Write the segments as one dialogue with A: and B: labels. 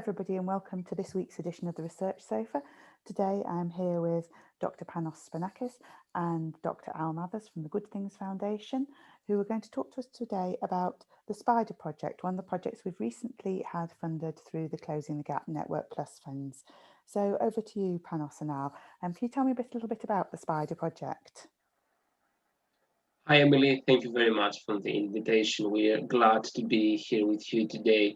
A: everybody, and welcome to this week's edition of the Research Sofa. Today I'm here with Dr Panagiotis Spanakis and Dr Al Mathers from the Good Things Foundation, who are going to talk to us today about the S.P.I.D.E.R project, one of the projects we've recently had funded through the Closing the Gap Network Plus funds. So over to you, Panos and Al. Can you tell me a little bit about the S.P.I.D.E.R project?
B: Hi, Emily. Thank you very much for the invitation. We are glad to be here with you today.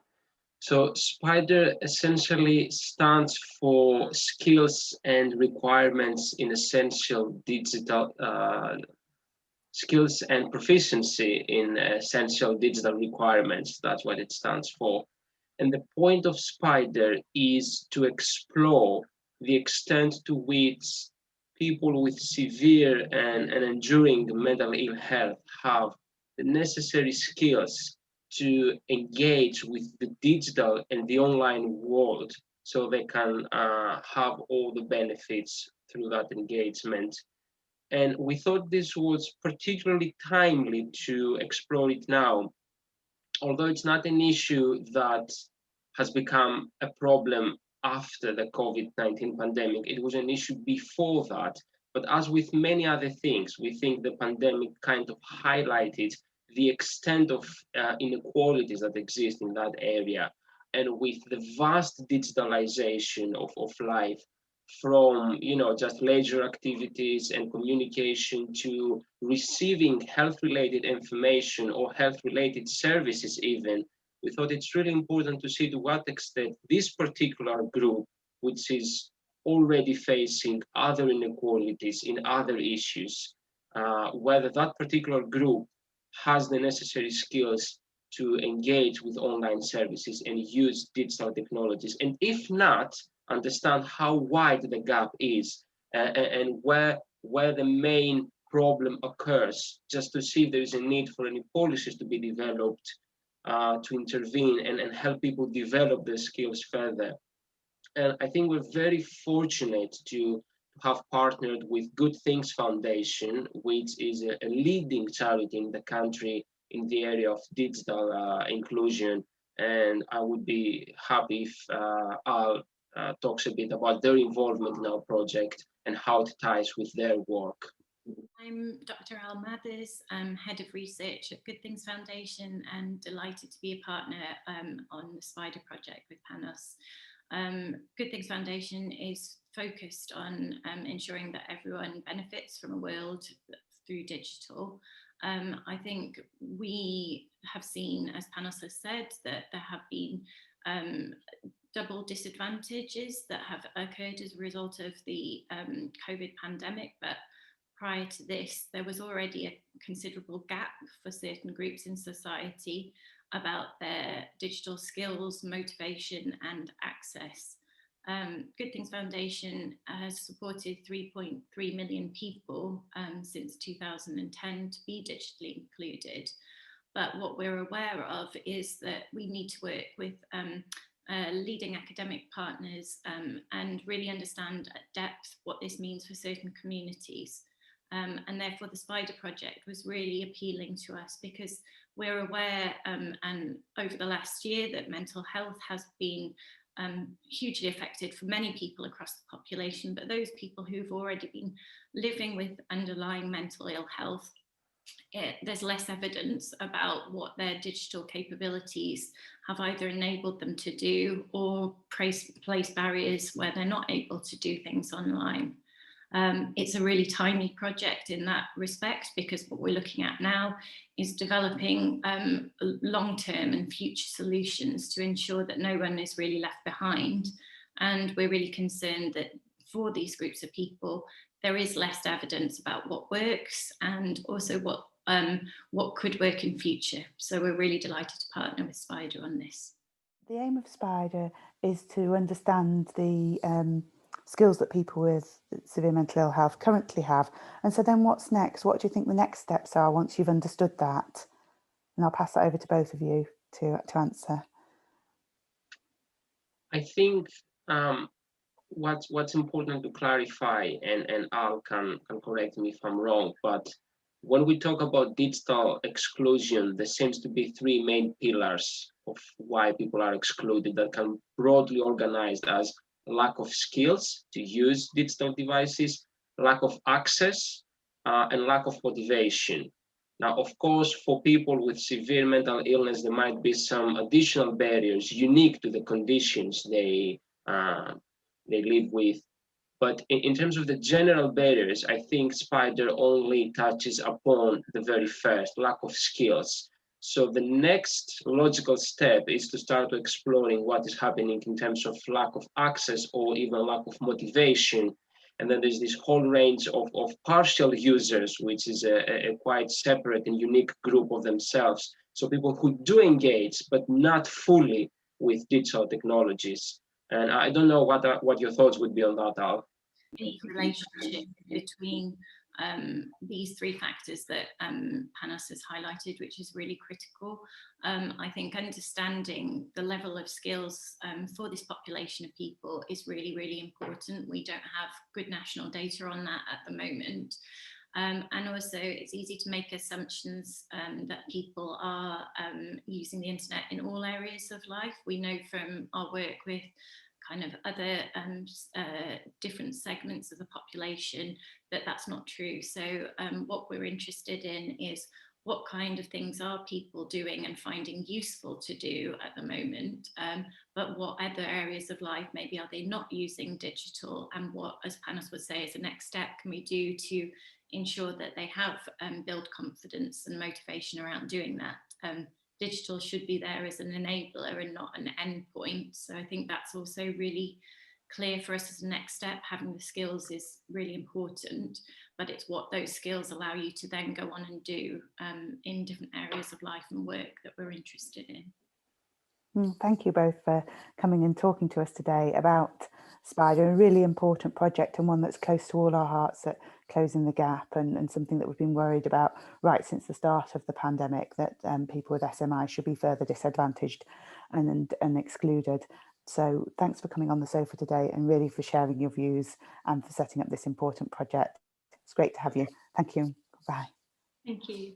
B: So S.P.I.D.E.R essentially stands for Skills and Requirements in Essential Digital Skills and Proficiency in Essential Digital Requirements. That's what it stands for. And the point of S.P.I.D.E.R is to explore the extent to which people with severe and enduring mental ill health have the necessary skills to engage with the digital and the online world so they can have all the benefits through that engagement. And we thought this was particularly timely to explore it now, although it's not an issue that has become a problem after the COVID-19 pandemic. It was an issue before that. But as with many other things, we think the pandemic kind of highlighted the extent of inequalities that exist in that area. And with the vast digitalization of life, from just leisure activities and communication to receiving health related information or health related services even, we thought it's really important to see to what extent this particular group, which is already facing other inequalities in other issues, whether that particular group has the necessary skills to engage with online services and use digital technologies. And if not, understand how wide the gap is and where the main problem occurs, just to see if there is a need for any policies to be developed to intervene and help people develop their skills further. And I think we're very fortunate to have partnered with Good Things Foundation, which is a leading charity in the country in the area of digital inclusion. And I would be happy if Al talks a bit about their involvement in our project and how it ties with their work.
C: I'm Dr. Al Mathers, Head of Research at Good Things Foundation, and delighted to be a partner on the S.P.I.D.E.R project with Panos. Good Things Foundation is focused on ensuring that everyone benefits from a world through digital. I think we have seen, as Panos has said, that there have been double disadvantages that have occurred as a result of the COVID pandemic, but prior to this, there was already a considerable gap for certain groups in society about their digital skills, motivation and access. Good Things Foundation has supported 3.3 million people since 2010 to be digitally included. But what we're aware of is that we need to work with leading academic partners and really understand at depth what this means for certain communities. And therefore the S.P.I.D.E.R project was really appealing to us because we're aware and over the last year that mental health has been hugely affected for many people across the population, but those people who've already been living with underlying mental ill health, there's less evidence about what their digital capabilities have either enabled them to do or place barriers where they're not able to do things online. It's a really timely project in that respect, because what we're looking at now is developing long-term and future solutions to ensure that no one is really left behind. And we're really concerned that for these groups of people, there is less evidence about what works and also what could work in future. So we're really delighted to partner with S.P.I.D.E.R on this.
A: The aim of S.P.I.D.E.R is to understand the skills that people with severe mental ill health currently have. And so then what's next? What do you think the next steps are once you've understood that? And I'll pass that over to both of you to answer.
B: I think what's important to clarify, and Al can correct me if I'm wrong, but when we talk about digital exclusion, there seems to be three main pillars why people are excluded, that can broadly organized as lack of skills to use digital devices, lack of access, and lack of motivation. Now, of course, for people with severe mental illness, there might be some additional barriers unique to the conditions they live with. But in terms of the general barriers, I think S.P.I.D.E.R only touches upon the very first, lack of skills. So the next logical step is to start exploring what is happening in terms of lack of access or even lack of motivation. And then there's this whole range of partial users, which is a quite separate and unique group of themselves. So people who do engage, but not fully with digital technologies. And I don't know what your thoughts would be on that, Al.
C: The relationship between these three factors that Panos has highlighted, which is really critical. I think understanding the level of skills for this population of people is really, really important. We don't have good national data on that at the moment. And also it's easy to make assumptions that people are using the internet in all areas of life. We know from our work with kind of other different segments of the population that that's not true. So what we're interested in is what kind of things are people doing and finding useful to do at the moment, but what other areas of life maybe are they not using digital, and what, as Panos would say, as a next step can we do to ensure that they have build confidence and motivation around doing that. Digital should be there as an enabler and not an endpoint. So I think that's also really clear for us as a next step. Having the skills is really important, but it's what those skills allow you to then go on and do in different areas of life and work that we're interested in.
A: Thank you both for coming and talking to us today about S.P.I.D.E.R, a really important project and one that's close to all our hearts at closing the gap, and something that we've been worried about right since the start of the pandemic, that people with SMI should be further disadvantaged and excluded. So thanks for coming on the sofa today and really for sharing your views and for setting up this important project. It's great to have you. Thank you. Bye.
C: Thank you.